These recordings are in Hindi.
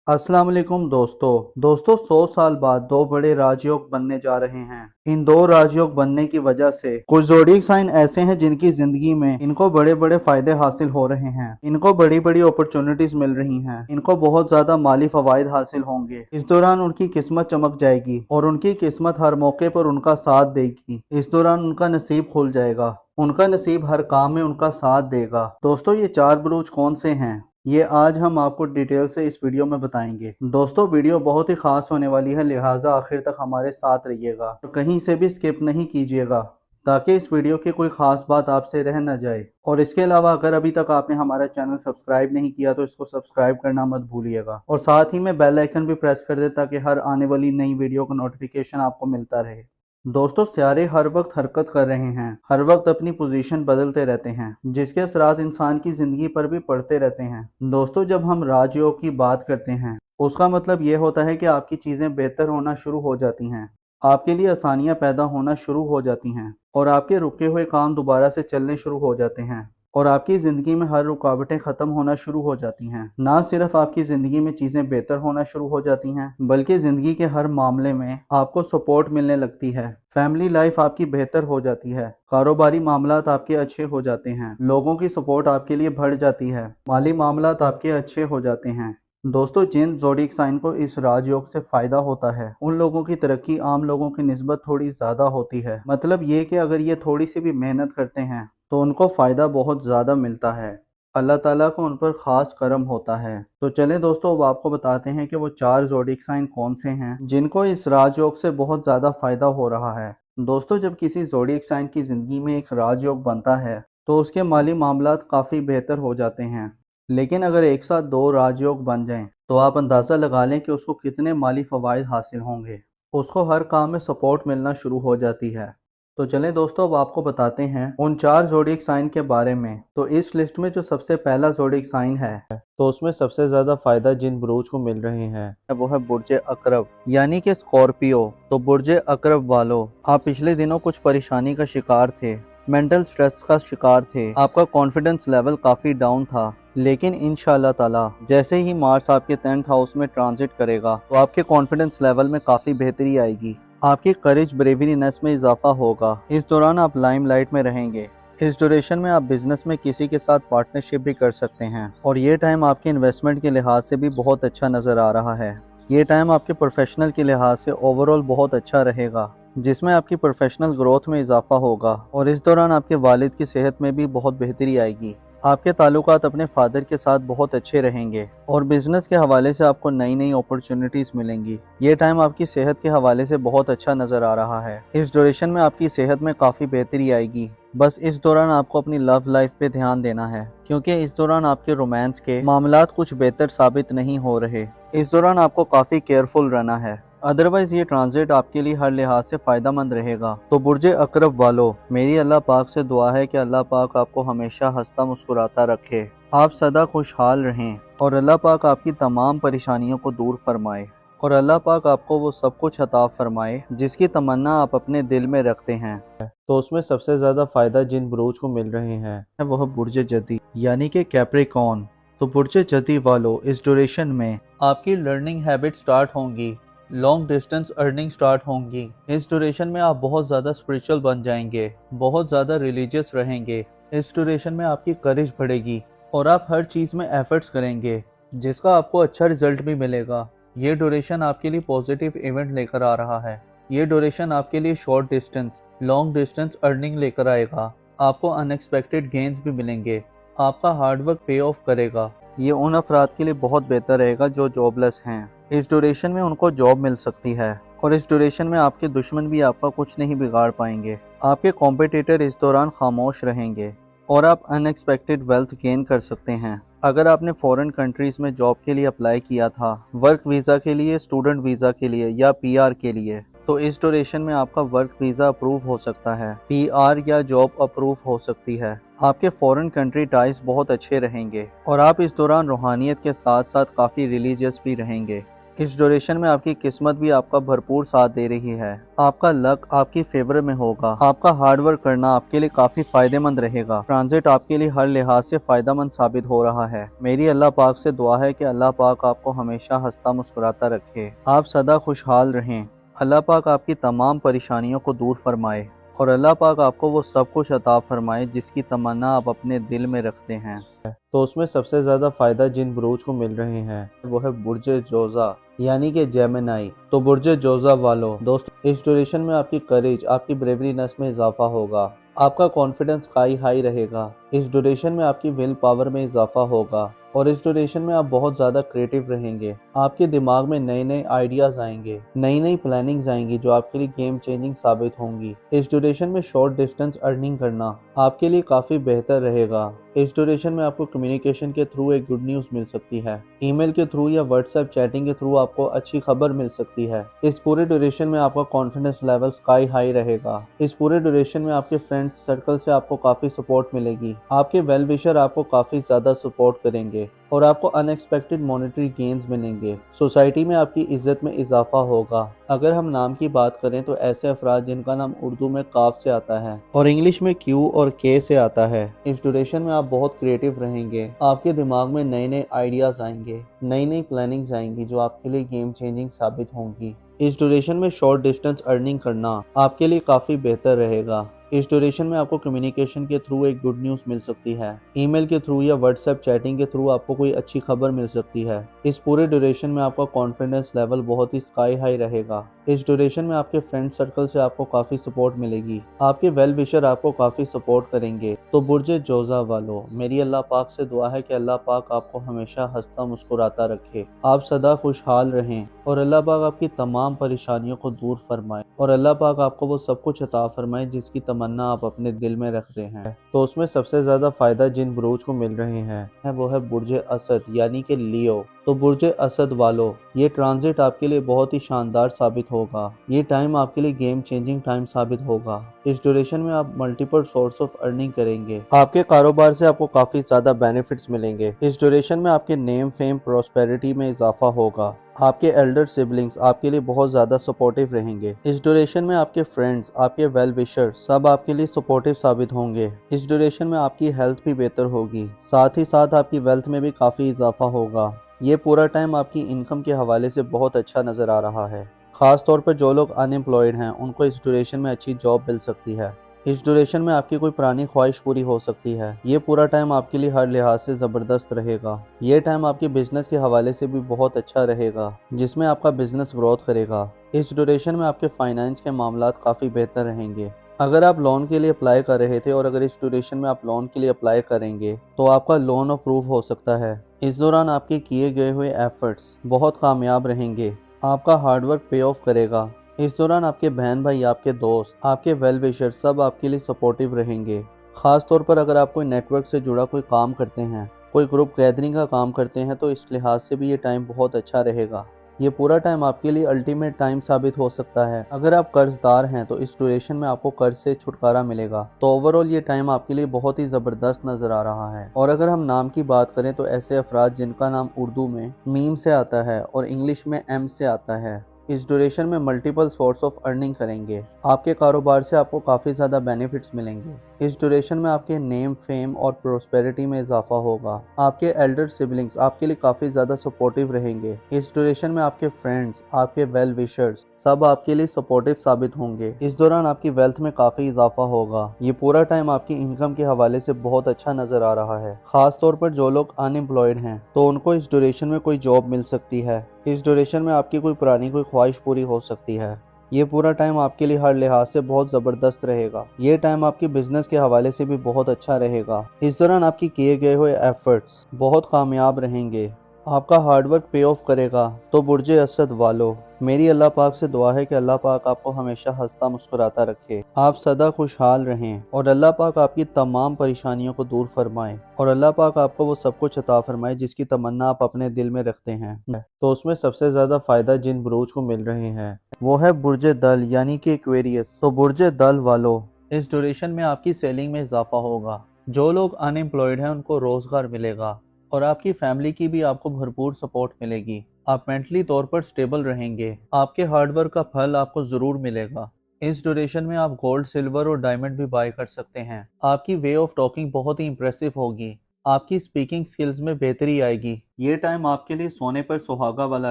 अस्सलाम वालेकुम दोस्तों 100 साल बाद दो बड़े राजयोग बनने जा रहे हैं। इन दो राजयोग बनने की वजह से कुछ ज़ोडिएक साइन ऐसे हैं जिनकी जिंदगी में इनको बड़े बड़े फायदे हासिल हो रहे हैं। इनको बड़ी बड़ी अपॉर्चुनिटीज मिल रही हैं। इनको बहुत ज्यादा माली फवायद हासिल होंगे। इस दौरान उनकी किस्मत चमक जाएगी और उनकी किस्मत हर मौके पर उनका साथ देगी। इस दौरान उनका नसीब खुल जाएगा। उनका नसीब हर काम में उनका साथ देगा। दोस्तों, ये चार बुरूज कौन से हैं, ये आज हम आपको डिटेल से इस वीडियो में बताएंगे। दोस्तों, वीडियो बहुत ही खास होने वाली है, लिहाजा आखिर तक हमारे साथ रहिएगा तो कहीं से भी स्किप नहीं कीजिएगा, ताकि इस वीडियो की कोई खास बात आपसे रह न जाए। और इसके अलावा अगर अभी तक आपने हमारा चैनल सब्सक्राइब नहीं किया तो इसको सब्सक्राइब करना मत भूलिएगा और साथ ही में बेल आइकन भी प्रेस कर दे, ताकि हर आने वाली नई वीडियो का नोटिफिकेशन आपको मिलता रहे। दोस्तों, सितारे हर वक्त हरकत कर रहे हैं, हर वक्त अपनी पोजीशन बदलते रहते हैं, जिसके असरात इंसान की जिंदगी पर भी पड़ते रहते हैं। दोस्तों, जब हम राजयोग की बात करते हैं उसका मतलब ये होता है कि आपकी चीजें बेहतर होना शुरू हो जाती हैं, आपके लिए आसानियां पैदा होना शुरू हो जाती हैं और आपके रुके हुए काम दोबारा से चलने शुरू हो जाते हैं और आपकी ज़िंदगी में हर रुकावटें ख़त्म होना शुरू हो जाती हैं। ना सिर्फ आपकी ज़िंदगी में चीज़ें बेहतर होना शुरू हो जाती हैं, बल्कि ज़िंदगी के हर मामले में आपको सपोर्ट मिलने लगती है। फैमिली लाइफ आपकी बेहतर हो जाती है, कारोबारी मामलात आपके अच्छे हो जाते हैं, लोगों की सपोर्ट आपके लिए बढ़ जाती है, माली मामलात आपके अच्छे हो जाते हैं। दोस्तों, जिन ज़ोडिएक साइन को इस राजयोग से फ़ायदा होता है उन लोगों की तरक्की आम लोगों की निस्बत थोड़ी ज़्यादा होती है। मतलब ये कि अगर ये थोड़ी सी भी मेहनत करते हैं तो उनको फ़ायदा बहुत ज़्यादा मिलता है। अल्लाह ताला को उन पर ख़ास करम होता है। तो चलें दोस्तों, अब आपको बताते हैं कि वो चार ज़ोडिएक साइन कौन से हैं जिनको इस राजयोग से बहुत ज़्यादा फ़ायदा हो रहा है। दोस्तों, जब किसी ज़ोडिएक साइन की ज़िंदगी में एक राजयोग बनता है तो उसके माली मामलात काफ़ी बेहतर हो जाते हैं। लेकिन अगर एक साथ दो राजयोग बन जाएं तो आप अंदाज़ा लगा लें कि उसको कितने माली फ़वाइद हासिल होंगे। उसको हर काम में सपोर्ट मिलना शुरू हो जाती है। तो चलें दोस्तों, अब आपको बताते हैं उन चार ज़ोडिएक साइन के बारे में। तो इस लिस्ट में जो सबसे पहला ज़ोडिएक साइन है तो उसमें सबसे ज़्यादा फ़ायदा जिन बुरूज को मिल रहे हैं वो है बुर्ज अकरब यानी कि स्कॉर्पियो। तो बुर्ज अकरब वालों, आप पिछले दिनों कुछ परेशानी का शिकार थे, मेंटल स्ट्रेस का शिकार थे, आपका कॉन्फिडेंस लेवल काफ़ी डाउन था। लेकिन इंशाल्लाह ताला जैसे ही मार्स आपके 10th हाउस में ट्रांजिट करेगा तो आपके कॉन्फिडेंस लेवल में काफ़ी बेहतरी आएगी, आपकी करेज ब्रेवरीनेस में इजाफा होगा। इस दौरान आप लाइमलाइट में रहेंगे। इस ड्यूरेशन में आप बिजनेस में किसी के साथ पार्टनरशिप भी कर सकते हैं और ये टाइम आपके इन्वेस्टमेंट के लिहाज से भी बहुत अच्छा नज़र आ रहा है। ये टाइम आपके प्रोफेशनल के लिहाज से ओवरऑल बहुत अच्छा रहेगा, जिसमें आपकी प्रोफेशनल ग्रोथ में इजाफा होगा और इस दौरान आपके वालिद की सेहत में भी बहुत बेहतरी आएगी। आपके ताल्लुकात अपने फादर के साथ बहुत अच्छे रहेंगे और बिजनेस के हवाले से आपको नई नई अपॉर्चुनिटीज मिलेंगी। ये टाइम आपकी सेहत के हवाले से बहुत अच्छा नज़र आ रहा है। इस ड्यूरेशन में आपकी सेहत में काफ़ी बेहतरी आएगी। बस इस दौरान आपको अपनी लव लाइफ पे ध्यान देना है, क्योंकि इस दौरान आपके रोमांस के मामलात कुछ बेहतर साबित नहीं हो रहे। इस दौरान आपको काफ़ी केयरफुल रहना है, अदरवाइज ये ट्रांजिट आपके लिए हर लिहाज से फ़ायदेमंद रहेगा। तो बुर्ज अकरब वालों, मेरी अल्लाह पाक से दुआ है कि अल्लाह पाक आपको हमेशा हंसता मुस्कुराता रखे, आप सदा खुशहाल रहें और अल्लाह पाक आपकी तमाम परेशानियों को दूर फरमाए और अल्लाह पाक आपको वो सब कुछ अता फरमाए जिसकी तमन्ना आप अपने दिल में रखते हैं। तो उसमें सबसे ज़्यादा फ़ायदा जिन बुरूज को मिल रहे हैं वह बुर्ज जदी यानी कि कैप्रिकॉर्न। तो बुर्ज जदी वालों, इस ड्यूरेशन में आपकी लर्निंग हैबिट स्टार्ट होंगी, लॉन्ग डिस्टेंस अर्निंग स्टार्ट होंगी। इस ड्यूरेशन में आप बहुत ज़्यादा स्पिरिचुअल बन जाएंगे, बहुत ज़्यादा रिलीजियस रहेंगे। इस ड्यूरेशन में आपकी करेज बढ़ेगी और आप हर चीज़ में एफर्ट्स करेंगे, जिसका आपको अच्छा रिजल्ट भी मिलेगा। ये ड्यूरेशन आपके लिए पॉजिटिव इवेंट लेकर आ रहा है। ये ड्यूरेशन आपके लिए short distance, long distance earning लेकर आएगा। आपको अनएक्सपेक्टेड गेंस भी मिलेंगे, आपका हार्डवर्क पे ऑफ करेगा। ये उन अफराद के लिए बहुत बेहतर रहेगा जो जॉबलेस हैं। इस ड्यूरेशन में उनको जॉब मिल सकती है और इस ड्यूरेशन में आपके दुश्मन भी आपका कुछ नहीं बिगाड़ पाएंगे। आपके कॉम्पिटिटर इस दौरान खामोश रहेंगे और आप अनएक्सपेक्टेड वेल्थ गेन कर सकते हैं। अगर आपने फॉरेन कंट्रीज़ में जॉब के लिए अप्लाई किया था, वर्क वीज़ा के लिए, स्टूडेंट वीज़ा के लिए या पीआर के लिए, तो इस ड्यूरेशन में आपका वर्क वीज़ा अप्रूव हो सकता है, पीआर या जॉब अप्रूव हो सकती है। आपके फॉरेन कंट्री टाइज बहुत अच्छे रहेंगे और आप इस दौरान रूहानियत के साथ साथ काफ़ी रिलीजियस भी रहेंगे। इस ड्यूरेशन में आपकी किस्मत भी आपका भरपूर साथ दे रही है। आपका लक आपकी फेवर में होगा। आपका हार्ड वर्क करना आपके लिए काफी फायदेमंद रहेगा। ट्रांजिट आपके लिए हर लिहाज से फायदेमंद साबित हो रहा है। मेरी अल्लाह पाक से दुआ है कि अल्लाह पाक आपको हमेशा हंसता मुस्कुराता रखे, आप सदा खुशहाल रहें। अल्लाह पाक आपकी तमाम परेशानियों को दूर फरमाए और अल्लाह पाक आपको वो सब कुछ अता फरमाए जिसकी तमन्ना आप अपने दिल में रखते हैं। तो उसमें सबसे ज्यादा फायदा जिन बुरूज को मिल रहे हैं वो है बुर्ज जोजा यानी कि जेमिनाई। तो बुर्ज जोजा वालों दोस्तों, इस ड्यूरेशन में आपकी करेज, आपकी ब्रेवरीनेस में इजाफा होगा। आपका कॉन्फिडेंस स्काई हाई रहेगा। इस ड्यूरेशन में आपकी विल पावर में इजाफा होगा और इस ड्यूरेशन में आप बहुत ज्यादा क्रिएटिव रहेंगे। आपके दिमाग में नए नए आइडियाज आएंगे, नई नई प्लानिंग्स आएंगी जो आपके लिए गेम चेंजिंग साबित होंगी। इस ड्यूरेशन में शॉर्ट डिस्टेंस अर्निंग करना आपके लिए काफी बेहतर रहेगा। इस ड्यूरेशन में आपको कम्युनिकेशन के थ्रू एक गुड न्यूज मिल सकती है। ईमेल के थ्रू या व्हाट्सएप चैटिंग के थ्रू आपको अच्छी खबर मिल सकती है। इस पूरे ड्यूरेशन में आपका कॉन्फिडेंस लेवल स्काई हाई रहेगा। इस पूरे ड्यूरेशन में आपके फ्रेंड्स सर्कल से आपको काफी सपोर्ट मिलेगी। आपके वेल विशर आपको काफी ज्यादा सपोर्ट करेंगे और आपको अनएक्सपेक्टेड मॉनेटरी गेन्स मिलेंगे। सोसाइटी में आपकी इज्जत में इजाफा होगा। अगर हम नाम की बात करें तो ऐसे अफराद जिनका नाम उर्दू में काफ से आता है और इंग्लिश में क्यू और के से आता है, इस ड्यूरेशन में आप बहुत क्रिएटिव रहेंगे। आपके दिमाग में नए नए आइडियाज आएंगे, नई नई प्लानिंग्स आएंगी जो आपके लिए गेम चेंजिंग साबित होंगी। इस ड्यूरेशन में शॉर्ट डिस्टेंस अर्निंग करना आपके लिए काफी बेहतर रहेगा। इस ड्यूरेशन में आपको कम्युनिकेशन के थ्रू एक गुड न्यूज मिल सकती है। ईमेल के थ्रू या व्हाट्सएप चैटिंग के थ्रू आपको कोई अच्छी खबर मिल सकती है। इस पूरे ड्यूरेशन में आपका कॉन्फिडेंस लेवल बहुत ही स्काई हाई रहेगा। इस ड्यूरेशन में आपके फ्रेंड सर्कल से आपको काफी सपोर्ट मिलेगी। आपके वेल विशर आपको काफी सपोर्ट करेंगे। तो बुर्ज जोजा वालों, मेरी अल्लाह पाक से दुआ है कि अल्लाह पाक आपको हमेशा हंसता मुस्कुराता रखे, आप सदा खुशहाल रहें और अल्लाह पाक आपकी तमाम परेशानियों को दूर फरमाए और अल्लाह पाक आपको वो सब कुछ अता फरमाए जिसकी तमन्ना आप अपने दिल में रखते हैं। तो उसमें सबसे ज्यादा फायदा जिन बुरूज को मिल रहे हैं वो है बुर्ज असद यानी कि लियो। तो बुर्ज असद वालों, ये ट्रांजिट आपके लिए बहुत ही शानदार साबित होगा। ये टाइम आपके लिए गेम चेंजिंग टाइम साबित होगा। इस ड्यूरेशन में आप मल्टीपल सोर्स ऑफ अर्निंग करेंगे। आपके कारोबार से आपको काफी ज्यादा बेनिफिट्स मिलेंगे। इस ड्यूरेशन में आपके नेम फेम प्रोस्पेरिटी में इजाफा होगा। आपके एल्डर सिबलिंग्स आपके लिए बहुत ज्यादा सपोर्टिव रहेंगे। इस ड्यूरेशन में आपके फ्रेंड्स, आपके वेल विशर सब आपके लिए सपोर्टिव साबित होंगे। इस ड्यूरेशन में आपकी हेल्थ भी बेहतर होगी, साथ ही साथ आपकी वेल्थ में भी काफी इजाफा होगा। ये पूरा टाइम आपकी इनकम के हवाले से बहुत अच्छा नजर आ रहा है। खास तौर पर जो लोग अनएम्प्लॉयड हैं उनको इस ड्यूरेशन में अच्छी जॉब मिल सकती है। इस ड्यूरेशन में आपकी कोई पुरानी ख्वाहिश पूरी हो सकती है। ये पूरा टाइम आपके लिए हर लिहाज से ज़बरदस्त रहेगा। ये टाइम आपके बिजनेस के हवाले से भी बहुत अच्छा रहेगा जिसमें आपका बिजनेस ग्रोथ करेगा। इस ड्यूरेशन में आपके फाइनेंस के मामलात काफ़ी बेहतर रहेंगे। अगर आप लोन के लिए अप्लाई कर रहे थे और अगर इस ड्यूरेशन में आप लोन के लिए अप्लाई करेंगे तो आपका लोन अप्रूव हो सकता है। इस दौरान आपके किए गए हुए एफर्ट्स बहुत कामयाब रहेंगे। आपका हार्डवर्क पे ऑफ करेगा। इस दौरान आपके बहन भाई, आपके दोस्त, आपके वेल विशर सब आपके लिए सपोर्टिव रहेंगे। खास तौर पर अगर आप कोई नेटवर्क से जुड़ा कोई काम करते हैं, कोई ग्रुप गैदरिंग का काम करते हैं तो इस लिहाज से भी ये टाइम बहुत अच्छा रहेगा। ये पूरा टाइम आपके लिए अल्टीमेट टाइम साबित हो सकता है। अगर आप कर्जदार हैं तो इस ड्यूरेशन में आपको कर्ज से छुटकारा मिलेगा। तो ओवरऑल ये टाइम आपके लिए बहुत ही ज़बरदस्त नज़र आ रहा है। और अगर हम नाम की बात करें तो ऐसे अफराद जिनका नाम उर्दू में मीम से आता है और इंग्लिश में एम से आता है, इस ड्यूरेशन में मल्टीपल सोर्स ऑफ अर्निंग करेंगे। आपके कारोबार से आपको काफ़ी ज़्यादा बेनिफिट्स मिलेंगे। इस ड्यूरेशन में आपके नेम फेम और प्रोस्पेरिटी में इजाफा होगा। आपके एल्डर सिबलिंग्स आपके लिए काफ़ी ज़्यादा सपोर्टिव रहेंगे। इस ड्यूरेशन में आपके फ्रेंड्स, आपके वेल विशर्स सब आपके लिए सपोर्टिव साबित होंगे। इस दौरान आपकी वेल्थ में काफ़ी इजाफा होगा। ये पूरा टाइम आपकी इनकम के हवाले से बहुत अच्छा नज़र आ रहा है। खास तौर पर जो लोग अनएम्प्लॉयड हैं तो उनको इस ड्यूरेशन में कोई जॉब मिल सकती है। इस ड्यूरेशन में आपकी कोई पुरानी कोई ख्वाहिश पूरी हो सकती है। ये पूरा टाइम आपके लिए हर लिहाज से बहुत ज़बरदस्त रहेगा। ये टाइम आपके बिजनेस के हवाले से भी बहुत अच्छा रहेगा। इस दौरान आपके किए गए हुए एफर्ट्स बहुत कामयाब रहेंगे। आपका हार्डवर्क पे ऑफ करेगा। तो बुर्ज असद वालों, मेरी अल्लाह पाक से दुआ है कि अल्लाह पाक आपको हमेशा हंसता मुस्कुराता रखे, आप सदा खुशहाल रहें और अल्लाह पाक आपकी तमाम परेशानियों को दूर फरमाए और अल्लाह पाक आपको वो सब कुछ अता फरमाए जिसकी तमन्ना आप अपने दिल में रखते हैं। तो उसमें सबसे ज़्यादा फ़ायदा जिन बुरूज को मिल रहे हैं वो है बुर्ज दल यानी कि एक्वेरियस। तो बुर्ज दल वालों, इस ड्यूरेशन में आपकी सेलिंग में इजाफा होगा। जो लोग अनएम्प्लॉयड हैं उनको रोज़गार मिलेगा और आपकी फैमिली की भी आपको भरपूर सपोर्ट मिलेगी। आप मेंटली तौर पर स्टेबल रहेंगे। आपके हार्डवर्क का फल आपको ज़रूर मिलेगा। इस ड्यूरेशन में आप गोल्ड, सिल्वर और डायमंड भी बाय कर सकते हैं। आपकी वे ऑफ टॉकिंग बहुत ही इंप्रेसिव होगी। आपकी स्पीकिंग स्किल्स में बेहतरी आएगी। ये टाइम आपके लिए सोने पर सुहागा वाला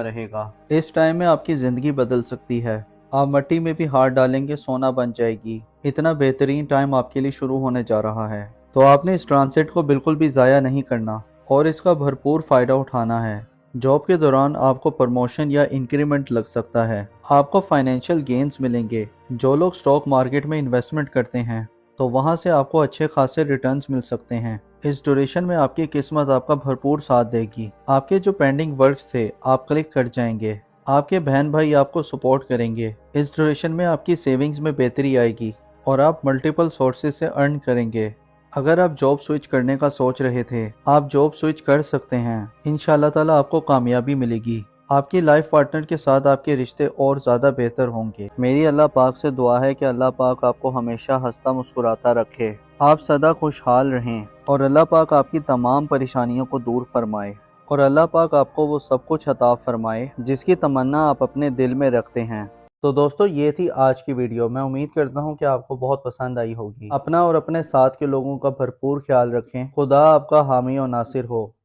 रहेगा। इस टाइम में आपकी ज़िंदगी बदल सकती है। आप मिट्टी में भी हाथ डालेंगे, सोना बन जाएगी। इतना बेहतरीन टाइम आपके लिए शुरू होने जा रहा है। तो आपने इस ट्रांसिट को बिल्कुल भी ज़ाया नहीं करना और इसका भरपूर फ़ायदा उठाना है। जॉब के दौरान आपको प्रमोशन या इंक्रीमेंट लग सकता है। आपको फाइनेंशियल गेन्स मिलेंगे। जो लोग स्टॉक मार्केट में इन्वेस्टमेंट करते हैं तो वहां से आपको अच्छे खासे रिटर्न्स मिल सकते हैं। इस ड्यूरेशन में आपकी किस्मत आपका भरपूर साथ देगी। आपके जो पेंडिंग वर्क्स थे आप क्लिक कर जाएंगे। आपके बहन भाई आपको सपोर्ट करेंगे। इस ड्यूरेशन में आपकी सेविंग्स में बेहतरी आएगी और आप मल्टीपल सोर्सेज से अर्न करेंगे। अगर आप जॉब स्विच करने का सोच रहे थे, आप जॉब स्विच कर सकते हैं। इंशाल्लाह ताला आपको कामयाबी मिलेगी। आपकी लाइफ पार्टनर के साथ आपके रिश्ते और ज़्यादा बेहतर होंगे। मेरी अल्लाह पाक से दुआ है कि अल्लाह पाक आपको हमेशा हंसता मुस्कुराता रखे। आप सदा खुशहाल रहें और अल्लाह पाक आपकी तमाम परेशानियों को दूर फरमाए और अल्लाह पाक आपको वो सब कुछ अता फरमाए जिसकी तमन्ना आप अपने दिल में रखते हैं। तो दोस्तों, ये थी आज की वीडियो। मैं उम्मीद करता हूँ कि आपको बहुत पसंद आई होगी। अपना और अपने साथ के लोगों का भरपूर ख्याल रखें। खुदा आपका हामी और नासिर हो।